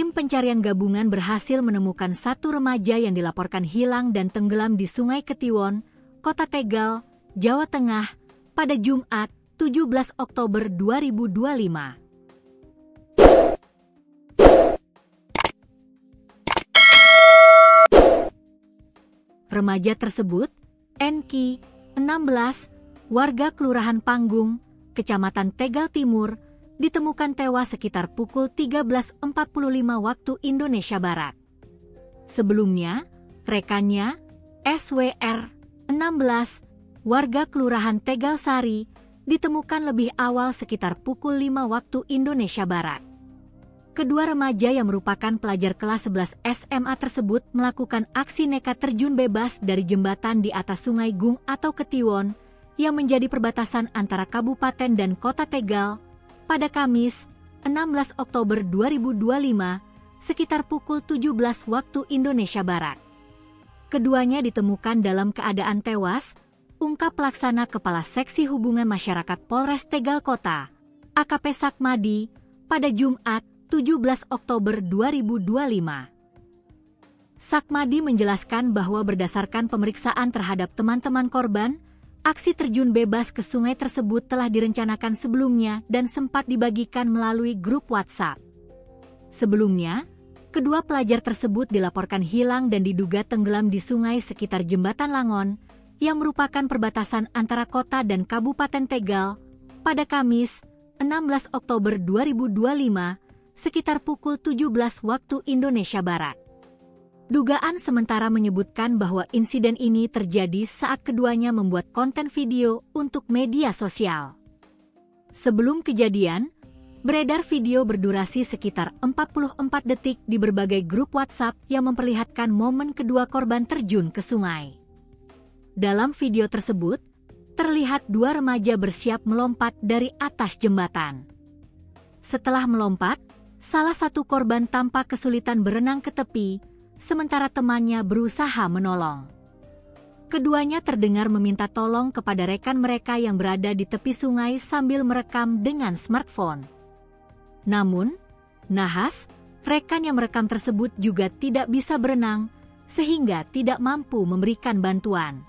Tim pencarian gabungan berhasil menemukan satu remaja yang dilaporkan hilang dan tenggelam di Sungai Ketiwon, Kota Tegal, Jawa Tengah, pada Jumat, 17 Oktober 2025. Remaja tersebut, NK, 16, warga Kelurahan Panggung, Kecamatan Tegal Timur, ditemukan tewas sekitar pukul 13.45 waktu Indonesia Barat. Sebelumnya, rekannya, SWR, 16, warga Kelurahan Tegal Sari, ditemukan lebih awal sekitar pukul 5 waktu Indonesia Barat. Kedua remaja yang merupakan pelajar kelas 11 SMA tersebut melakukan aksi nekat terjun bebas dari jembatan di atas Sungai Gung atau Ketiwon yang menjadi perbatasan antara Kabupaten dan Kota Tegal pada Kamis, 16 Oktober 2025, sekitar pukul 17 waktu Indonesia Barat. Keduanya ditemukan dalam keadaan tewas, ungkap Pelaksana Kepala Seksi Hubungan Masyarakat Polres Tegal Kota, AKP Sakmadi, pada Jumat, 17 Oktober 2025. Sakmadi menjelaskan bahwa berdasarkan pemeriksaan terhadap teman-teman korban, aksi terjun bebas ke sungai tersebut telah direncanakan sebelumnya dan sempat dibagikan melalui grup WhatsApp. Sebelumnya, kedua pelajar tersebut dilaporkan hilang dan diduga tenggelam di sungai sekitar Jembatan Langon, yang merupakan perbatasan antara kota dan Kabupaten Tegal, pada Kamis, 16 Oktober 2025, sekitar pukul 17 waktu Indonesia Barat. Dugaan sementara menyebutkan bahwa insiden ini terjadi saat keduanya membuat konten video untuk media sosial. Sebelum kejadian, beredar video berdurasi sekitar 44 detik di berbagai grup WhatsApp yang memperlihatkan momen kedua korban terjun ke sungai. Dalam video tersebut, terlihat dua remaja bersiap melompat dari atas jembatan. Setelah melompat, salah satu korban tampak kesulitan berenang ke tepi, sementara temannya berusaha menolong. Keduanya terdengar meminta tolong kepada rekan mereka yang berada di tepi sungai sambil merekam dengan smartphone. Namun, nahas, rekan yang merekam tersebut juga tidak bisa berenang, sehingga tidak mampu memberikan bantuan.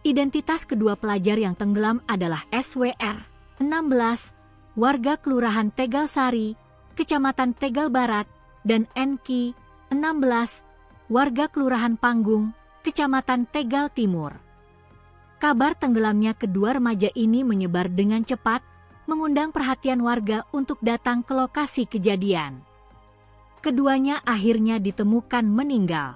Identitas kedua pelajar yang tenggelam adalah SWR, 16, warga Kelurahan Tegal Sari, Kecamatan Tegal Barat, dan NK, 16, warga Kelurahan Panggung, Kecamatan Tegal Timur. Kabar tenggelamnya kedua remaja ini menyebar dengan cepat, mengundang perhatian warga untuk datang ke lokasi kejadian. Keduanya akhirnya ditemukan meninggal.